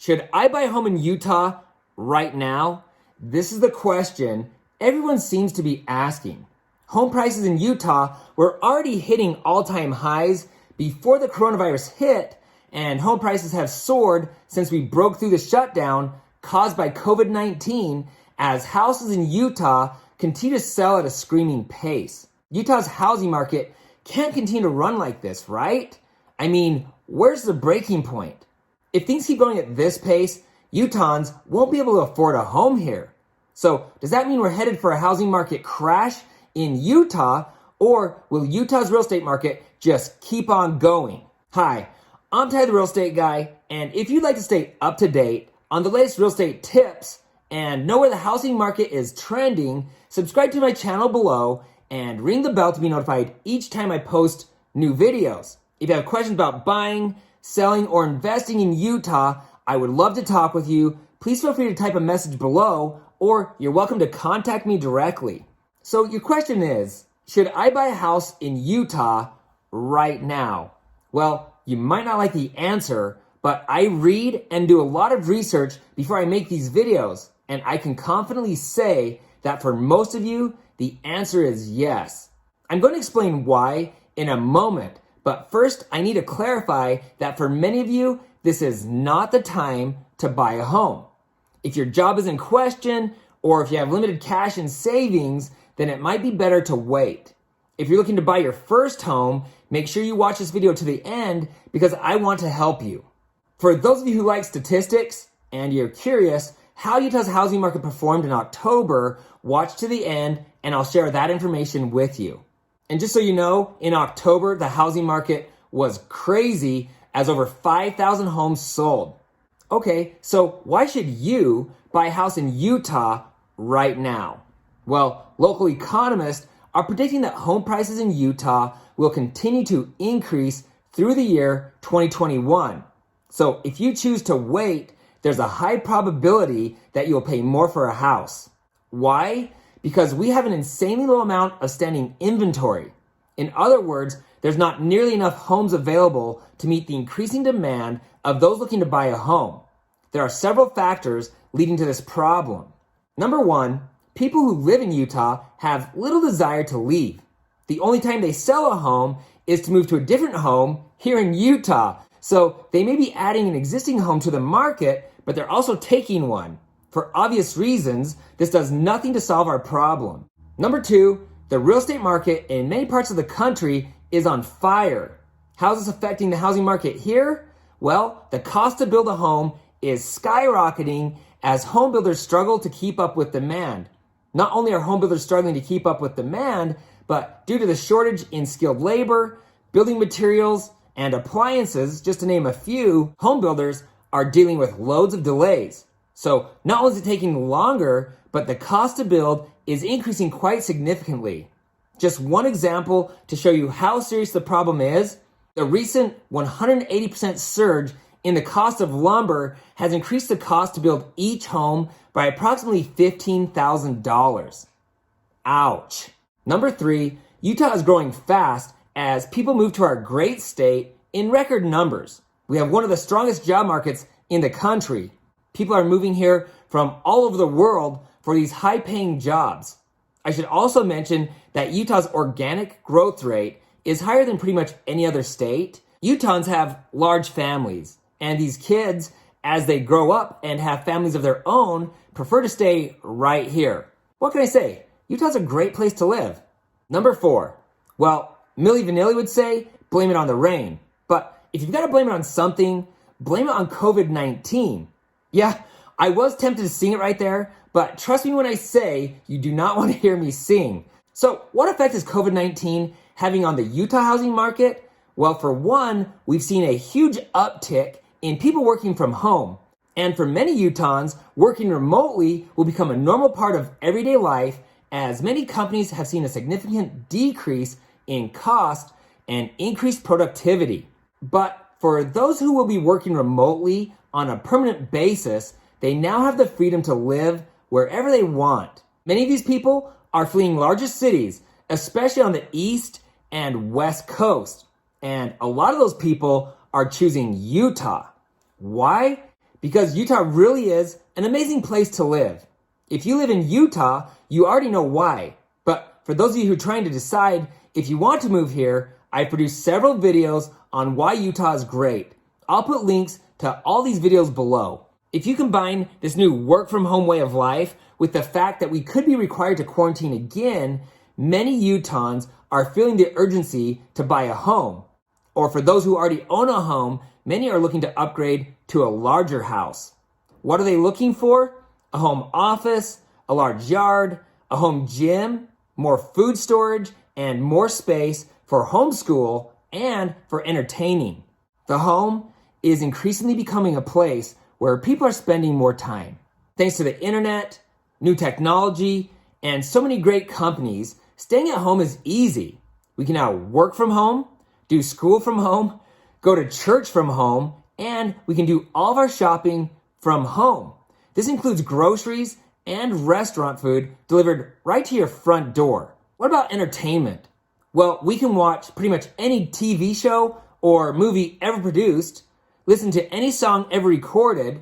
Should I buy a home in Utah right now? This is the question everyone seems to be asking. Home prices in Utah were already hitting all-time highs before the coronavirus hit, and home prices have soared since we broke through the shutdown caused by COVID-19 as houses in Utah continue to sell at a screaming pace. Utah's housing market can't continue to run like this, right? I mean, where's the breaking point? If things keep going at this pace, Utahns won't be able to afford a home here. So does that mean we're headed for a housing market crash in Utah, or will Utah's real estate market just keep on going? Hi, I'm Ty the Real Estate Guy, and if you'd like to stay up to date on the latest real estate tips and know where the housing market is trending, subscribe to my channel below and ring the bell to be notified each time I post new videos. If you have questions about buying, selling, or investing in Utah, I would love to talk with you. Please feel free to type a message below, or you're welcome to contact me directly. So your question is, should I buy a house in Utah right now? Well, you might not like the answer, but I read and do a lot of research before I make these videos, and I can confidently say that for most of you, the answer is yes. I'm going to explain why in a moment, but first I need to clarify that for many of you, this is not the time to buy a home. If your job is in question, or if you have limited cash and savings, then it might be better to wait. If you're looking to buy your first home, make sure you watch this video to the end because I want to help you. For those of you who like statistics and you're curious how Utah's housing market performed in October, watch to the end and I'll share that information with you. And just so you know, in October, the housing market was crazy as over 5,000 homes sold. Okay, so why should you buy a house in Utah right now? Well, local economists are predicting that home prices in Utah will continue to increase through the year 2021. So if you choose to wait, there's a high probability that you'll pay more for a house. Why? Because we have an insanely low amount of standing inventory. In other words, there's not nearly enough homes available to meet the increasing demand of those looking to buy a home. There are several factors leading to this problem. Number one, people who live in Utah have little desire to leave. The only time they sell a home is to move to a different home here in Utah. So they may be adding an existing home to the market, but they're also taking one. For obvious reasons, this does nothing to solve our problem. Number two, the real estate market in many parts of the country is on fire. How is this affecting the housing market here? Well, the cost to build a home is skyrocketing as home builders struggle to keep up with demand. Not only are home builders struggling to keep up with demand, but due to the shortage in skilled labor, building materials, and appliances, just to name a few, home builders are dealing with loads of delays. So not only is it taking longer, but the cost to build is increasing quite significantly. Just one example to show you how serious the problem is, the recent 180% surge in the cost of lumber has increased the cost to build each home by approximately $15,000. Ouch. Number three, Utah is growing fast as people move to our great state in record numbers. We have one of the strongest job markets in the country. People are moving here from all over the world for these high-paying jobs. I should also mention that Utah's organic growth rate is higher than pretty much any other state. Utahns have large families, and these kids, as they grow up and have families of their own, prefer to stay right here. What can I say? Utah's a great place to live. Number four, well, Milli Vanilli would say, blame it on the rain. But if you've got to blame it on something, blame it on COVID-19. Yeah, I was tempted to sing it right there, but trust me when I say you do not want to hear me sing. So what effect is COVID-19 having on the Utah housing market? Well, for one, we've seen a huge uptick in people working from home. And for many Utahns, working remotely will become a normal part of everyday life as many companies have seen a significant decrease in cost and increased productivity. But for those who will be working remotely on a permanent basis, they now have the freedom to live wherever they want. Many of these people are fleeing larger cities, especially on the East and West Coast. And a lot of those people are choosing Utah. Why? because Utah really is an amazing place to live. If you live in Utah, you already know why. But for those of you who are trying to decide if you want to move here, I've produced several videos on why Utah is great. I'll put links to all these videos below. If you combine this new work from home way of life with the fact that we could be required to quarantine again, many Utahns are feeling the urgency to buy a home. Or for those who already own a home, many are looking to upgrade to a larger house. What are they looking for? A home office, a large yard, a home gym, more food storage, and more space for homeschool and for entertaining. The home is increasingly becoming a place where people are spending more time. Thanks to the internet, new technology, and so many great companies, staying at home is easy. We can now work from home, do school from home, go to church from home, and we can do all of our shopping from home. This includes groceries and restaurant food delivered right to your front door. What about entertainment? Well, we can watch pretty much any TV show or movie ever produced, listen to any song ever recorded,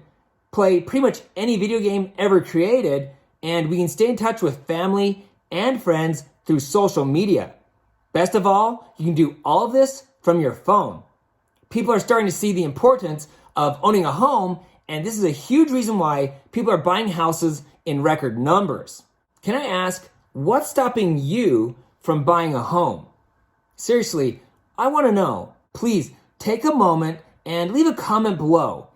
play pretty much any video game ever created, and we can stay in touch with family and friends through social media. Best of all, you can do all of this from your phone. People are starting to see the importance of owning a home, and this is a huge reason why people are buying houses in record numbers. Can I ask, what's stopping you from buying a home? Seriously, I want to know. Please take a moment and leave a comment below.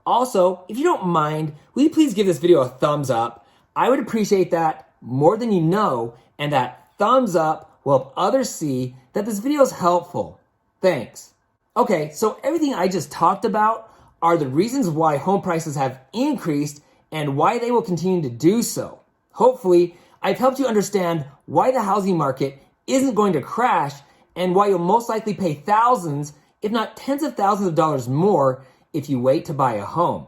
Also, if you don't mind, will you please give this video a thumbs up? I would appreciate that more than you know, and that thumbs up will help others see that this video is helpful. Thanks. Okay, so everything I just talked about are the reasons why home prices have increased and why they will continue to do so. Hopefully, I've helped you understand why the housing market isn't going to crash and why you'll most likely pay thousands, if not tens of thousands of dollars more if you wait to buy a home.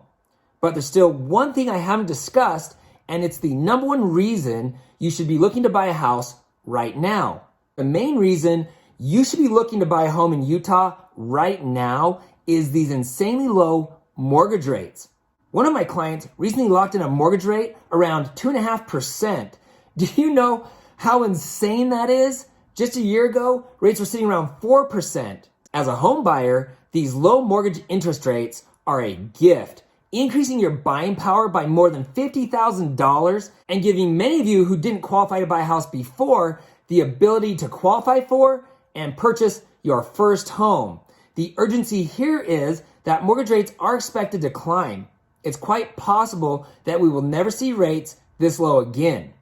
But there's still one thing I haven't discussed, and it's the number one reason you should be looking to buy a house right now. The main reason you should be looking to buy a home in Utah right now is these insanely low mortgage rates. One of my clients recently locked in a mortgage rate around 2.5%. Do you know how insane that is? Just a year ago, rates were sitting around 4%. As a home buyer, these low mortgage interest rates are a gift, increasing your buying power by more than $50,000 and giving many of you who didn't qualify to buy a house before the ability to qualify for and purchase your first home. The urgency here is that mortgage rates are expected to climb. It's quite possible that we will never see rates this low again.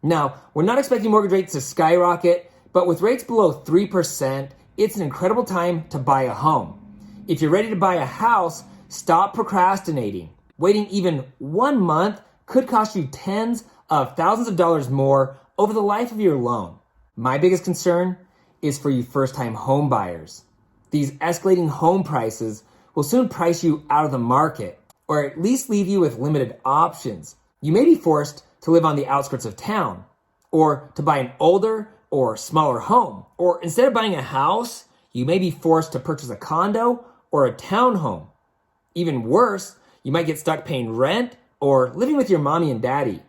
Now, we're not expecting mortgage rates to skyrocket, but with rates below 3%, it's an incredible time to buy a home. If you're ready to buy a house, stop procrastinating. Waiting even 1 month could cost you tens of thousands of dollars more over the life of your loan. My biggest concern is for you first-time home buyers. These escalating home prices will soon price you out of the market, or at least leave you with limited options. You may be forced to live on the outskirts of town, or to buy an older or smaller home. Or instead of buying a house, you may be forced to purchase a condo or a townhome. Even worse, you might get stuck paying rent or living with your mommy and daddy.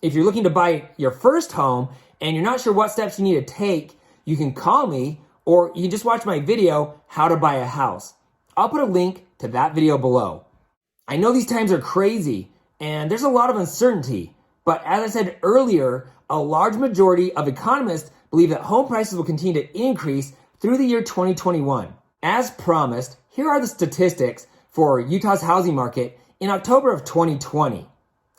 If you're looking to buy your first home and you're not sure what steps you need to take, you can call me, or you can just watch my video, How to Buy a House. I'll put a link to that video below. I know these times are crazy and there's a lot of uncertainty, but as I said earlier, a large majority of economists believe that home prices will continue to increase through the year 2021. As promised, here are the statistics for Utah's housing market in October of 2020.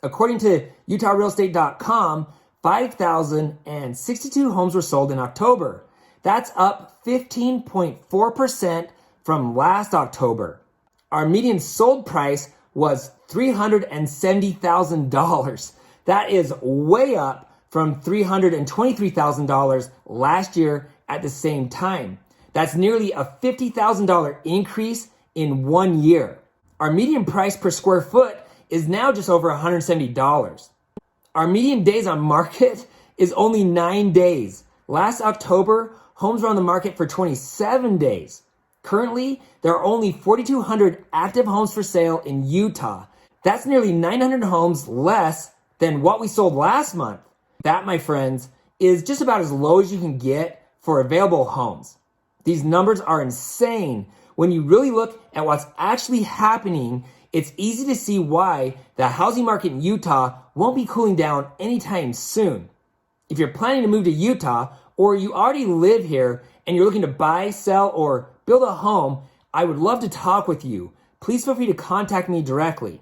According to UtahRealestate.com, 5,062 homes were sold in October. That's up 15.4% from last October. Our median sold price was $370,000. That is way up from $323,000 last year at the same time. That's nearly a $50,000 increase in 1 year. Our median price per square foot is now just over $170. Our median days on market is only 9 days. Last October, homes were on the market for 27 days. Currently, there are only 4,200 active homes for sale in Utah. That's nearly 900 homes less than what we sold last month. That, my friends, is just about as low as you can get for available homes. These numbers are insane. When you really look at what's actually happening, it's easy to see why the housing market in Utah won't be cooling down anytime soon. If you're planning to move to Utah, or you already live here and you're looking to buy, sell, or build a home, I would love to talk with you. Please feel free to contact me directly.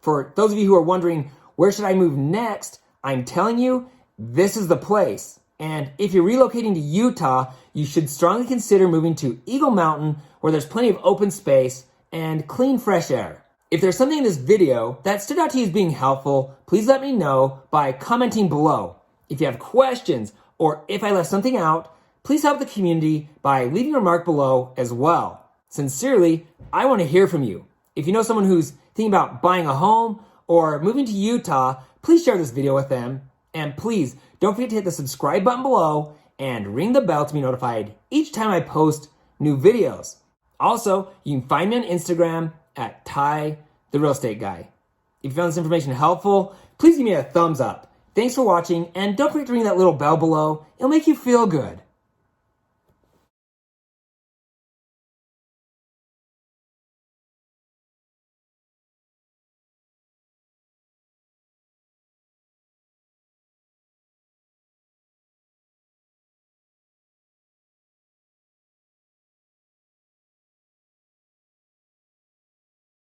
For those of you who are wondering, where should I move next? I'm telling you, this is the place. And if you're relocating to Utah, you should strongly consider moving to Eagle Mountain, where there's plenty of open space and clean, fresh air. If there's something in this video that stood out to you as being helpful, please let me know by commenting below. If you have questions or if I left something out, please help the community by leaving a remark below as well. Sincerely, I want to hear from you. If you know someone who's thinking about buying a home or moving to Utah, please share this video with them. And please don't forget to hit the subscribe button below and ring the bell to be notified each time I post new videos. Also, you can find me on Instagram at Ty the Real Estate Guy. If you found this information helpful, please give me a thumbs up. Thanks for watching, and don't forget to ring that little bell below. It'll make you feel good.